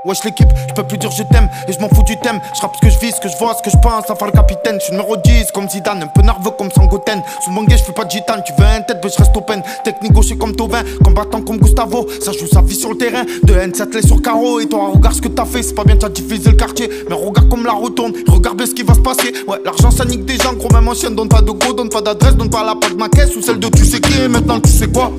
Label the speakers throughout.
Speaker 1: Wesh l'équipe, je peux plus dire je t'aime et je m'en fous du thème. Je rappe ce que je vis, ce que je vois, ce que je pense, à faire le capitaine. Je suis numéro 10 comme Zidane, un peu nerveux comme Sangoten. Sous mon gay, je fais pas de gitane, tu veux un tête, mais je reste open. Technique gaucher comme Tauvin, combattant comme Gustavo. Ça joue sa vie sur le terrain, de N7 les sur carreau. Et toi regarde ce que t'as fait, c'est pas bien t'as divisé le quartier. Mais regarde comme la retourne, regarde bien ce qui va se passer. Ouais, l'argent ça nique des gens, gros même en chienne. Donne pas de go, donne pas d'adresse, donne pas la plaque de ma caisse ou celle de tu sais qui et maintenant tu sais quoi.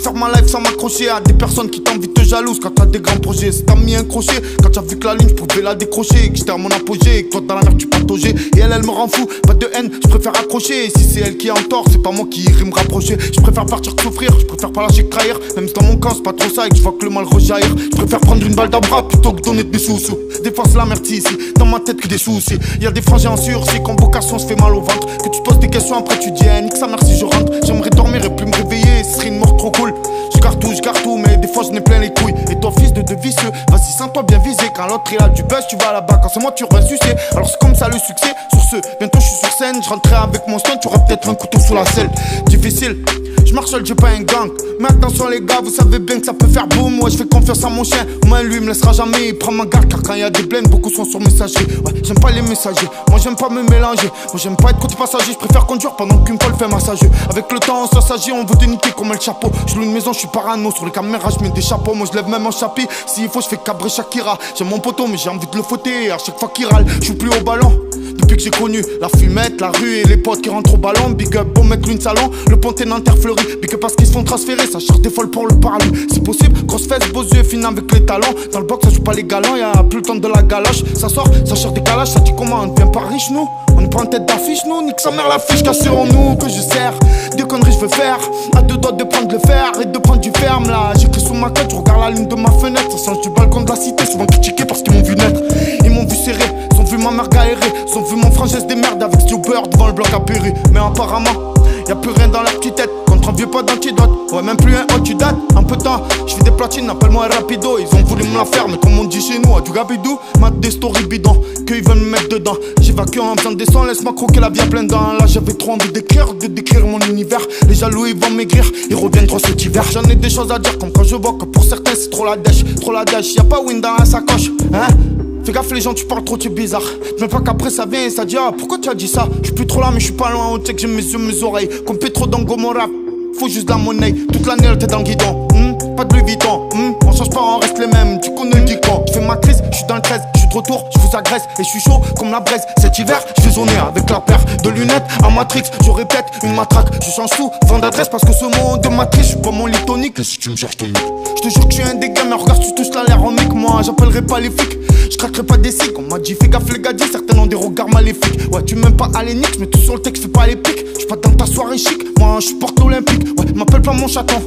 Speaker 1: Faire ma life sans m'accrocher à des personnes qui t'envient te jalouses quand t'as des grands projets. Si t'as mis un crochet, quand t'as vu que la ligne je pouvais la décrocher, que j'étais à mon apogée et que toi dans la merde tu pataugeais. Et elle me rend fou, pas de haine, je préfère accrocher. Et si c'est elle qui est en tort, c'est pas moi qui irai me rapprocher. Je préfère partir que souffrir, je préfère pas lâcher que trahir. Même si dans mon camp c'est pas trop ça et que je vois que le mal rejaillir. Je préfère prendre une balle d'un bras plutôt que donner de mes sous-sous. Des fois c'est la merde ici, dans ma tête que des soucis. Y'a des frangins en sursis, convocation se fait mal au ventre. Que tu poses des questions après tu dis nique sa mère si je rentre. J'aimerais dormir et plus me réveiller, ce serait une mort trop cool. Je garde tout, mais des fois je n'ai plein les couilles. Et toi fils de vicieux, vas-y sens-toi bien visé. Quand l'autre il a du buzz, tu vas là-bas. Quand c'est moi tu reviens sucer. Alors c'est comme ça le succès. Sur ce, bientôt je suis sur scène. Je rentrerai avec mon stun, tu auras peut-être un couteau sous la selle. Difficile, je marche seul, j'ai pas un gang. Mais attention les gars, vous savez bien que ça peut faire boum. Ouais, je fais confiance à mon chien. Moi lui me laissera jamais, il prend ma garde. Car quand y a des blèmes, beaucoup sont sur messagerie. Ouais, j'aime pas les messagers, moi j'aime pas me mélanger. Moi j'aime pas être côté passager, je préfère conduire pendant qu'une folle fait massageux. Avec le temps on s'agit, on veut te niquer comme le chapeau. Je loue une maison, je suis parano, sur les caméras je mets des chapeaux. Moi je lève même un chapitre, s'il faut je fais cabrer Shakira. J'aime mon poteau mais j'ai envie de le fouetter. À chaque fois qu'il râle, je suis plus au ballon. Depuis que j'ai connu la fumette, la rue et les potes qui rentrent au ballon. Big up, bon mettre l'une salon, le ponté Nanterre fleuri. Big up parce qu'ils se font transférer, ça cherche des folles pour le parler. Si possible, grosse fesse, beaux yeux, fine avec les talons. Dans le box ça joue pas les galants, y'a plus le temps de la galoche. Ça sort, ça cherche des calages, ça dit comment on devient pas riche nous. On est pas en tête d'affiche nous, nique sa mère la fiche, qu'assurons-nous que je sers. Des conneries je veux faire, à deux doigts de prendre le fer et de prendre du ferme là. J'écris sous ma tête, je regarde la lune de ma fenêtre. Ça change du balcon de la cité, souvent critiqué parce qu'ils m'ont vu naître. Ils m'ont vu serrer, ils ont vu ma mère galérer. Ils ont vu mon frangin se démerde avec Stewbird devant le bloc à Péry. Mais apparemment, y'a plus rien dans la petite tête. Contre un vieux pas d'antidote, ouais même plus un tu dates. Un peu de temps, je fais des platines, appelle-moi rapido. Ils ont voulu me la faire, mais comme on dit chez nous, à du gabidou. Mat des stories bidons, qu'ils veulent me mettre dedans. J'évacue en faisant des sons, laisse-moi croquer la vie à plein dents. Là j'avais trop envie d'écrire, de décrire mon univers. Les jaloux ils vont maigrir, ils reviendront cet hiver. J'en ai des choses à dire, comme quand je vois que pour certains c'est trop la dèche. Trop la dèche, y'a pas win dans la sacoche, hein. Fais gaffe les gens tu parles trop tu es bizarre. Je pas qu'après ça vient et ça dit ah pourquoi tu as dit ça. Je suis plus trop là mais je suis pas loin. On check j'ai mes yeux mes oreilles. Comme Petro dans Gomorrah. Faut juste de la monnaie. Toute l'année elle t'est dans le guidon. Pas de Louis Vuitton. On change pas on reste les mêmes. Tu connais le dicton. Je fais ma crise, je suis dans le 13. Je suis de retour, je vous agresse. Et je suis chaud comme la braise. Cet hiver je vais zoner avec la paire de lunettes à Matrix. J'aurais peut-être une matraque. Je change tout, vend d'adresse parce que ce monde de matrice. Je suis pas mon lit tonique. Et si tu me cherches tonique. Je te jure que je suis un dégât. Mais regarde tu touches la l'air en mic. Moi j'appellerai pas les flics. Je craquerai pas des cycles, on m'a dit fais gaffe les gars, certains ont des regards maléfiques. Ouais tu m'aimes pas allez nique, mais tout sur le texte fais pas les pics. J'suis pas dans ta soirée chic, moi je porte l'olympique. Ouais m'appelle pas mon chaton,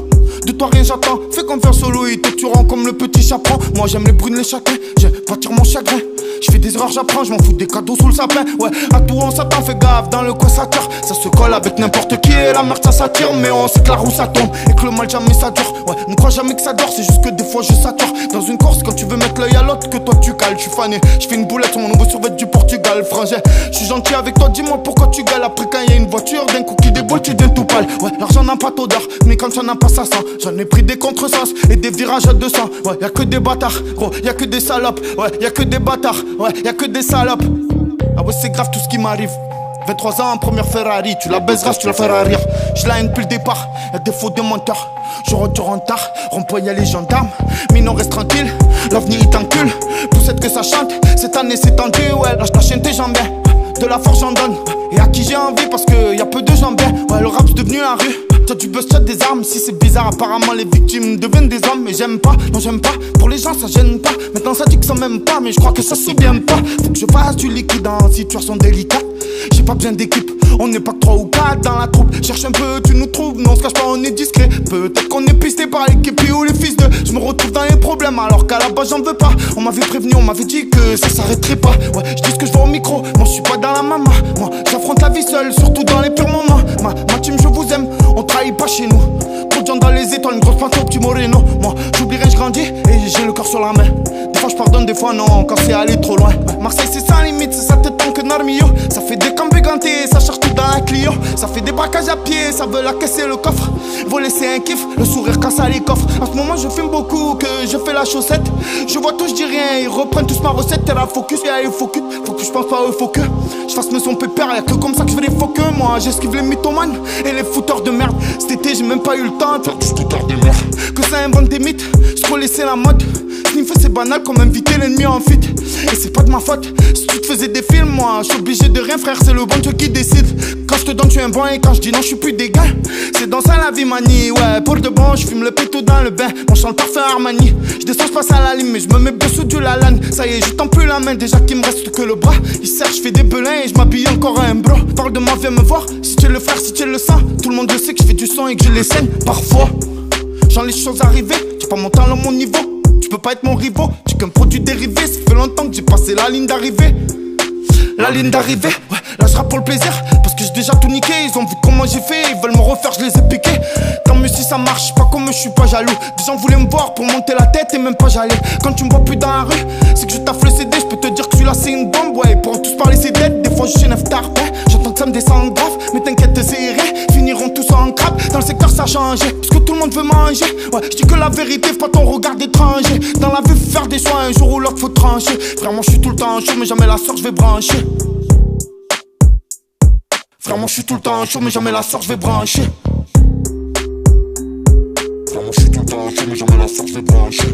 Speaker 1: de toi rien j'attends. Fais confiance au loup, te tueront comme le petit chaperon. Moi j'aime les brunes, les châtains, j'aime bâtir mon chagrin. Je fais des erreurs, j'apprends, je m'en fous des cadeaux sous le sapin. Ouais, à tout on s'attend, fais gaffe, dans le coin ça tire. Ça se colle avec n'importe qui et la merde ça s'attire. Mais on sait que la roue ça tombe et que le mal jamais ça dure. Ouais, ne crois jamais que ça dure, c'est juste que des fois je sature. Dans une course, quand tu veux mettre l'œil à l'autre, que toi tu cales, je suis fané. Je fais une boulette sur mon nouveau survêt du Portugal, frangin. Je suis gentil avec toi, dis-moi pourquoi tu gales. Après quand y a une voiture, d'un coup qui déboule, tu deviens tout pâle. Ouais, l'argent n'a pas d'odeur, mais quand ça n'a pas ça sent. J'en ai pris des contresens et des virages à 200. Ouais, y'a que des bâtards, gros, y'a que des salopes. Ouais, y'a que des bâtards, ouais, y'a que des salopes. Ah ouais c'est grave tout ce qui m'arrive. 23 ans en première Ferrari, tu la baiseras si tu la feras rire. Je la haine depuis le départ, y'a des faux des menteurs. Je retourne en tard, rond-point y'a les gendarmes. Mais non reste tranquille, l'avenir il t'encule. Poussette que ça chante, cette année c'est tendu. Ouais lâche la chaîne tes jambes, de la force j'en donne. Et à qui j'ai envie parce que y'a peu de jambes. Ouais le rap c'est devenu la rue. T'as du buzz, t'as des armes, si c'est bizarre apparemment les victimes deviennent des hommes. Mais j'aime pas, non j'aime pas, pour les gens ça gêne pas. Maintenant ça dit que ça m'aime pas, mais je crois que ça se souvient pas. Faut que je fasse du liquide en situation délicate. J'ai pas besoin d'équipe, on n'est pas que 3 ou 4 dans la troupe. Cherche un peu, tu nous trouves, non on se cache pas, on est discret. Peut-être qu'on est pisté par l'équipe ou les fils de. Je me retrouve dans les problèmes alors qu'à la base j'en veux pas. On m'avait prévenu, on m'avait dit que ça s'arrêterait pas. Ouais, je dis ce que je veux au micro, moi je suis pas dans la mama. Moi j'affronte la vie seule, surtout dans les pires moments. Ma team je vous aime, on trahit pas chez nous. Trop de gens dans les étoiles, une grosse pente au petit Moreno. Moi j'oublierai, je grandis et j'ai le cœur sur la main. Des fois je pardonne, des fois non, quand c'est allé trop loin. Marseille c'est sans limite, c'est ça te tank que Narmillo. Ça fait des camps bégantés, ça cherche tout dans un Clio. Ça fait des braquages à pied, ça veut la casser le coffre. Voler c'est un kiff, le sourire casse à les coffres. En ce moment je filme beaucoup, que je fais la chaussette. Je vois tout, je dis rien, ils reprennent tous ma recette. T'es là focus, y'a les focus. Faut que je pense pas eux, faut que je fasse mes sons pépère. Y'a que comme ça que je fais des faux que moi. J'esquive les mythomanes et les fouteurs de merde. Cet été j'ai même pas eu le temps de faire du scooter de merde. Que ça invente des mythes, scroller c'est la mode. Sniffer c'est banal comme inviter l'ennemi en fuite. Et c'est pas de ma faute, si tu te faisais des films, moi je suis obligé de rien frère, c'est le bon Dieu qui décide. Quand je te donne tu es un bon et quand je dis non je suis plus des gars. C'est dans ça la vie manie, ouais pour de bon je fume le péto dans le bain. Mon chant le parfum Armani, je descends je passe à la lime mais je me mets bien sous du la laine. Ça y est je tends plus la main, déjà qu'il me reste que le bras. Il sert, je fais des belins et je m'habille encore à un bro. Parle de moi viens me voir, si tu es le frère, si tu es le sang. Tout le monde le sait que je fais du son et que je les saigne. Parfois, j'en laisse choses arriver, j'ai pas mon talent, mon niveau. Tu peux pas être mon rivaux, tu es qu'un produit dérivé. Ça fait longtemps que j'ai passé la ligne d'arrivée. La ligne d'arrivée, ouais, là je rappe pour le plaisir. Parce que j'ai déjà tout niqué, ils ont vu comment j'ai fait. Ils veulent me refaire, je les ai piqués. Tant mieux si ça marche, pas comme je suis pas jaloux. Des gens voulaient me voir pour monter la tête et même pas j'allais. Quand tu me vois plus dans la rue, c'est que je taffe le CD. Je peux te dire que celui-là c'est une bombe, ouais. Ils pourront tous parler c'est dead, des fois je suis neuf tard, ouais. J'entends que ça me descend grave, mais t'inquiète c'est irré. Finiront tous en crabe, dans le secteur ça a changé. Parce que tout le monde veut manger, ouais. Je dis que la vérité, pas ton regard d'étranger. Dans la vie faut faire des choix, un jour ou l'autre faut trancher. Vraiment je suis tout le temps chaud, mais jamais la soeur je vais brancher. Vraiment je suis tout le temps chaud mais jamais la soeur je vais brancher. Vraiment je suis tout le temps chaud mais jamais la soeur je vais brancher.